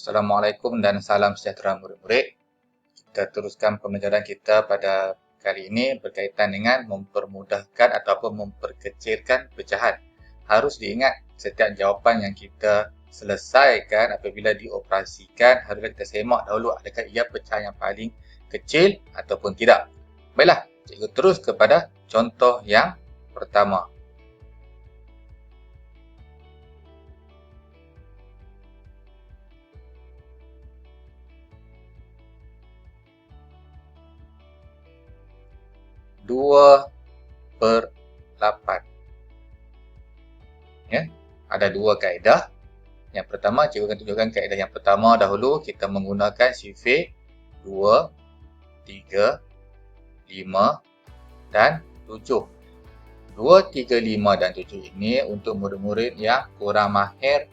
Assalamualaikum dan salam sejahtera murid-murid. Kita teruskan pembelajaran kita pada kali ini berkaitan dengan mempermudahkan ataupun memperkecilkan pecahan. Harus diingat setiap jawapan yang kita selesaikan apabila dioperasikan, haruslah kita semak dahulu adakah ia pecahan yang paling kecil ataupun tidak. Baiklah, cikgu terus kepada contoh yang pertama. Dua per 8. Ya, ada dua kaedah. Yang pertama, cikgu akan tunjukkan kaedah yang pertama dahulu. Kita menggunakan sifir 2, 3, 5 dan 7. 2, 3, 5 dan 7 ini untuk murid-murid yang kurang mahir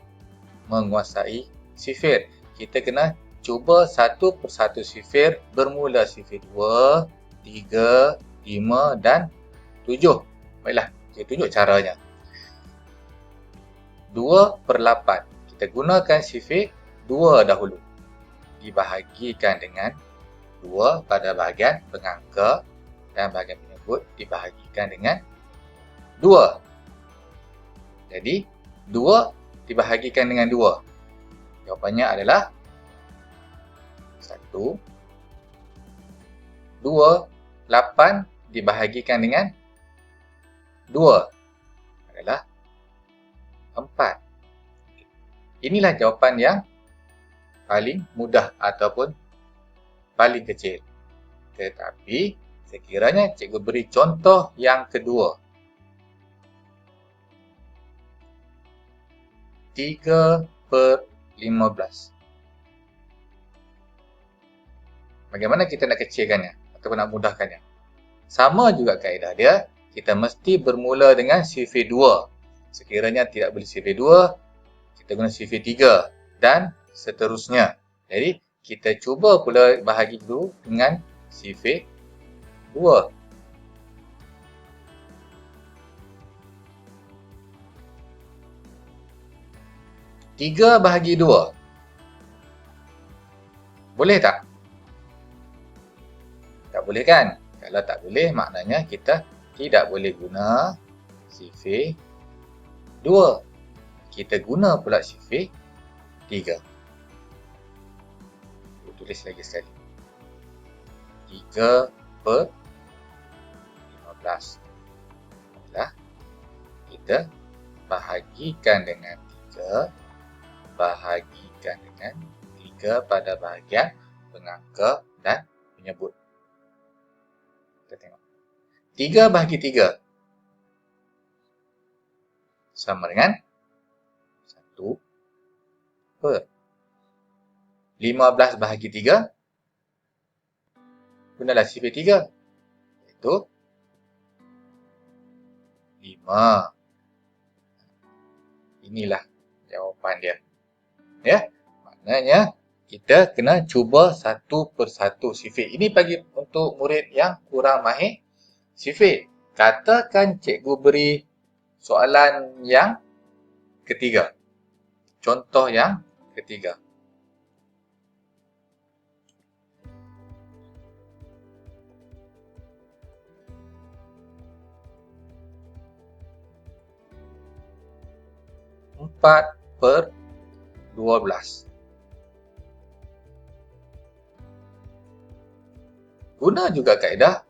menguasai sifir. Kita kena cuba satu persatu sifir bermula sifir 2, 3, 5 dan 7. Baiklah, saya tunjuk caranya. 2 per 8. Kita gunakan sifir 2 dahulu. Dibahagikan dengan 2 pada bahagian pengangka dan bahagian penyebut dibahagikan dengan 2. Jadi, 2 dibahagikan dengan 2. Jawapannya adalah 1. 2, 8 dibahagikan dengan 2 adalah 4. Inilah jawapan yang paling mudah ataupun paling kecil. Tetapi, sekiranya cikgu beri contoh yang kedua. 3 per 15. Bagaimana kita nak kecilkannya ataupun nak mudahkannya? Sama juga kaedah dia, kita mesti bermula dengan sifir 2. Sekiranya tidak boleh sifir 2, kita guna sifir 3 dan seterusnya. Jadi, kita cuba pula bahagi dulu dengan sifir 2. Tiga bahagi 2. Boleh tak? Tak boleh kan? Kalau tak boleh, maknanya kita tidak boleh guna sifir 2. Kita guna pula sifir 3. Tulis lagi sekali. 3 per 15. Itulah. Kita bahagikan dengan 3. Bahagikan dengan 3 pada bahagian pengangka dan penyebut. Kita tengok. 3 bahagi 3 sama dengan 1 per 15 bahagi 3 gunalah sifir 3 iaitu 5. Inilah jawapan dia. Ya, maknanya kita kena cuba satu persatu sifir. Ini bagi untuk murid yang kurang mahir sifir. Katakan cikgu beri soalan yang ketiga. Contoh yang ketiga. Empat per 12. Guna juga kaedah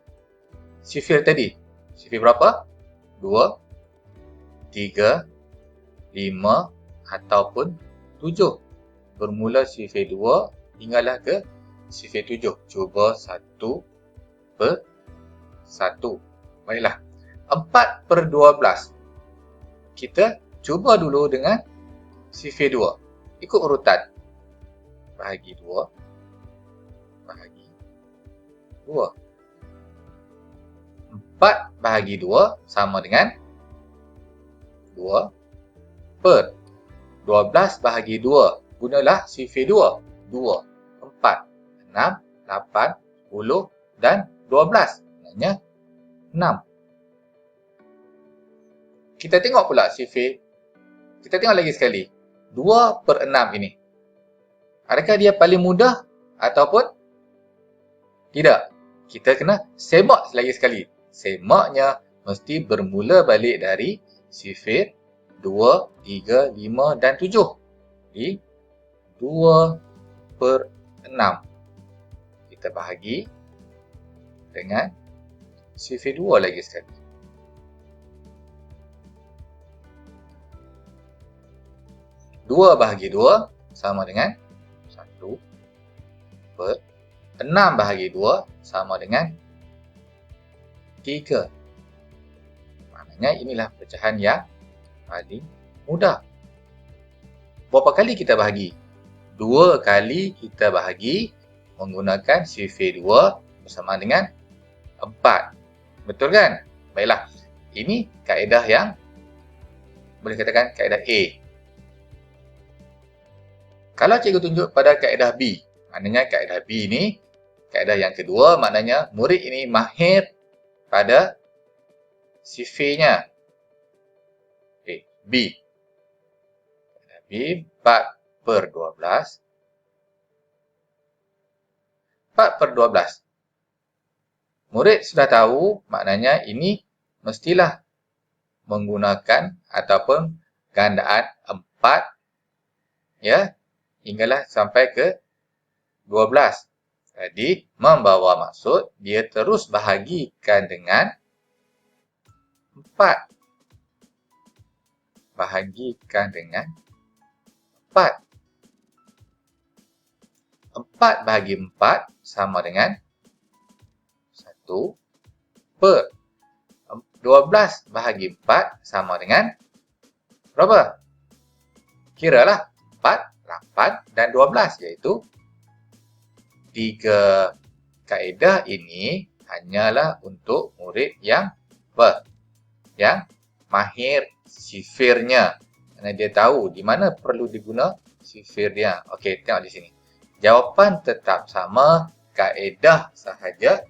sifir tadi. Sifir berapa? 2, 3, 5 ataupun 7. Bermula sifir 2 hinggalah ke sifir 7. Cuba 1 per 1. Baiklah. 4 per 12. Kita cuba dulu dengan sifir 2. Ikut urutan. Bahagi 2. Bahagi 2. 4 bahagi 2 sama dengan 2 per 12 bahagi 2. Gunalah sifir 2. 2, 4, 6, 8, 10 dan 12. Maknanya 6. Kita tengok pula sifir. Kita tengok lagi sekali. 2 per 6 ini. Adakah dia paling mudah ataupun tidak? Kita kena semak lagi sekali. Semaknya mesti bermula balik dari sifir 2, 3, 5 dan 7. Jadi 2/6. Kita bahagi dengan sifir 2 lagi sekali. 2 bahagi 2 sama dengan 1/6 bahagi 2 sama dengan 3. Maknanya inilah pecahan yang paling mudah. Berapa kali kita bahagi? 2 kali kita bahagi menggunakan sifir 2 bersama dengan 4. Betul kan? Baiklah. Ini kaedah yang boleh katakan kaedah A. Kalau cikgu tunjuk pada kaedah B, maknanya kaedah B ni, kaedah yang kedua, maknanya murid ini mahir pada sifirnya. Okay, B. Kaedah B, 4/12. 4/12. Murid sudah tahu, maknanya ini mestilah menggunakan ataupun gandaan 4, ya, hinggalah sampai ke 12. Jadi, membawa maksud dia terus bahagikan dengan 4. Bahagikan dengan 4. 4 bahagi 4 sama dengan 1/12 bahagi 4 sama dengan berapa? Kiralah 4, 8 dan 12, iaitu 3 kaedah ini hanyalah untuk murid yang yang mahir sifirnya. Kerana dia tahu di mana perlu diguna sifirnya. Okey, tengok di sini. Jawapan tetap sama, kaedah sahaja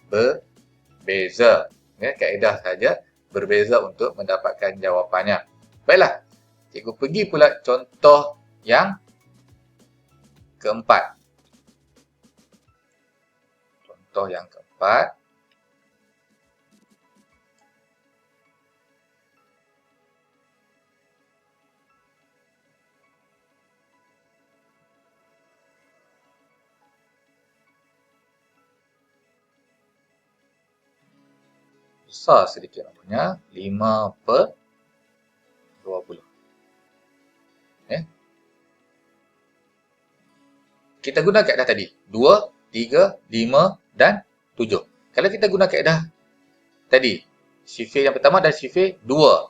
berbeza. Ya, kaedah sahaja berbeza untuk mendapatkan jawapannya. Baiklah, cikgu pergi pula contoh yang keempat. Contoh yang keempat. Besar sedikit namanya, 5/20. Kita guna kaedah tadi, 2, 3, 5 dan 7. Kalau kita guna kaedah tadi, sifir yang pertama dan sifir 2.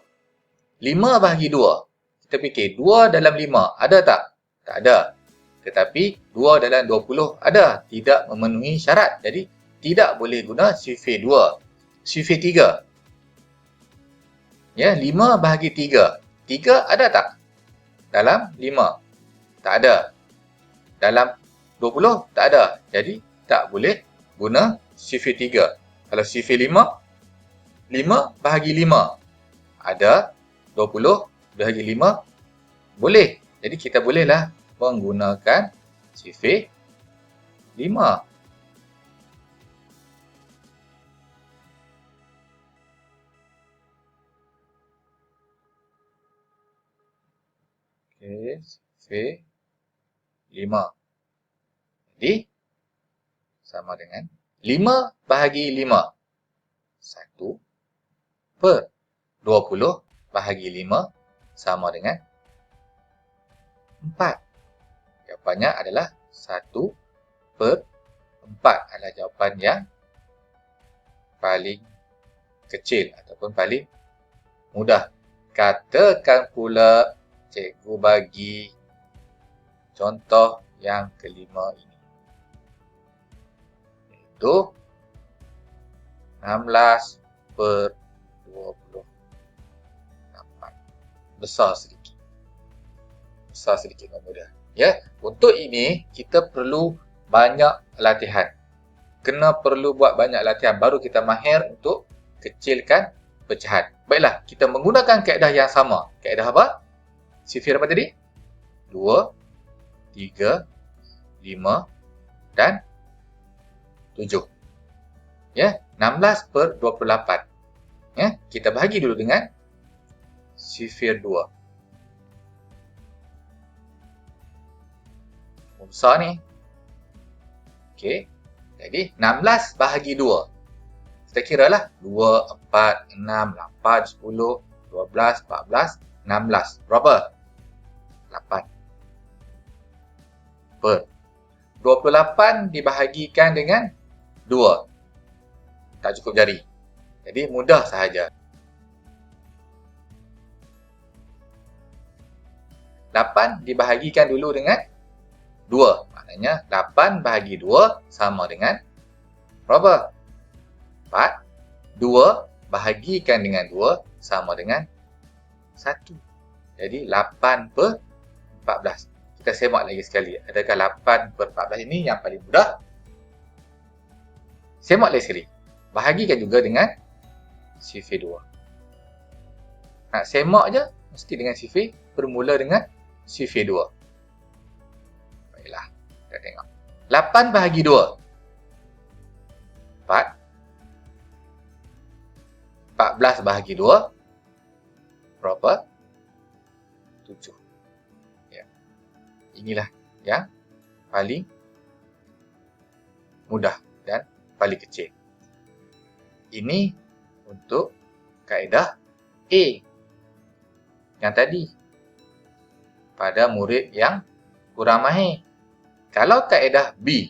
5 bahagi 2. Kita fikir, 2 dalam 5 ada tak? Tak ada. Tetapi 2 dalam 20 ada. Tidak memenuhi syarat. Jadi, tidak boleh guna sifir 2. Sifir 3. Ya, 5 bahagi 3. 3 ada tak? Dalam 5. Tak ada. Dalam 20 tak ada. Jadi, tak boleh guna sifir 3. Kalau sifir 5, 5 bahagi 5. Ada. 20 bahagi 5. Boleh. Jadi, kita bolehlah menggunakan sifir 5. Okey, sifir 5. Jadi, sama dengan 5 bahagi 5. 1/20 bahagi 5 sama dengan 4. Jawapannya adalah 1/4 adalah jawapan yang paling kecil ataupun paling mudah. Katakan pula cikgu bagi contoh yang kelima ini. Iaitu 16/28. Besar sedikit. Besar sedikit dan mudah. Ya, untuk ini kita perlu banyak latihan. Kena perlu buat banyak latihan baru kita mahir untuk kecilkan pecahan. Baiklah, kita menggunakan kaedah yang sama. Kaedah apa? Sifir apa tadi? 2, 3, 5 dan 7. Ya, 16/28. Ya, kita bahagi dulu dengan sifir 2. Besar ni. Okey. Jadi 16 bahagi 2. Kita kiralah 2, 4, 6, 8, 10, 12, 14, 16. Berapa? 8. Per 28 dibahagikan dengan 2. Tak cukup jari. Jadi mudah sahaja. 8 dibahagikan dulu dengan 2. Maknanya 8 bahagi 2 sama dengan berapa? 4. 2 bahagikan dengan 2 sama dengan 1. Jadi 8/14. Kita semak lagi sekali. Adakah 8/14 ini yang paling mudah? Semak lagi sekali. Bahagikan juga dengan sifir 2. Nak semak je, mesti dengan sifir. Bermula dengan sifir 2. Baiklah, kita tengok. 8 bahagi 2. 4. 14 bahagi 2. Berapa? 7. Ya. Inilah yang paling mudah dan paling kecil. Ini untuk kaedah A yang tadi pada murid yang kurang mahir. Kalau kaedah B,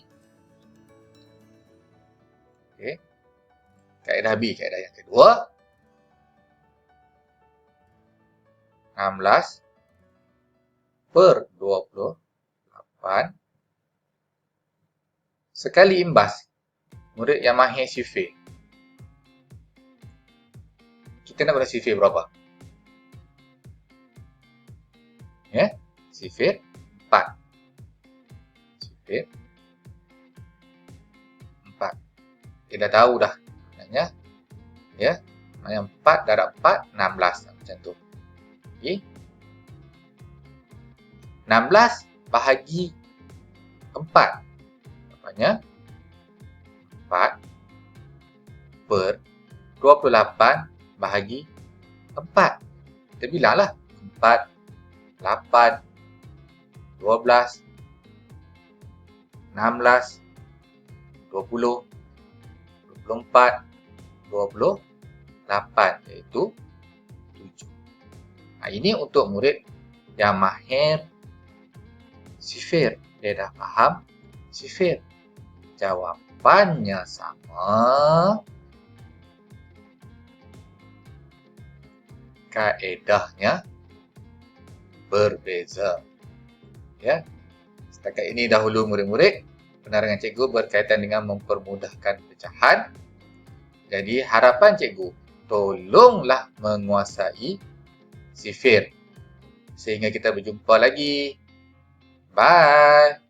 okay. Kaedah B, kaedah yang kedua, 16/28 sekali imbas. Murid yang mahir sifir. Kita nak guna sifir berapa? Ya, sifir 4. Sifir 4. Kita dah tahu dah. Maknanya, ya, maknanya 4 darab 4, 16. Macam tu. Okay. 16 bahagi 4. Maknanya 4/28 bahagi 4. Kita bilanglah 4, 8, 12, 16, 20, 24, 28, iaitu 7. Ini untuk murid yang mahir sifir. Dia dah faham sifir. Jawapannya sama. Kaedahnya berbeza. Ya. Setakat ini dahulu murid-murid, penerangan cikgu berkaitan dengan mempermudahkan pecahan. Jadi harapan cikgu, tolonglah menguasai sifir. Sehingga kita berjumpa lagi. Bye.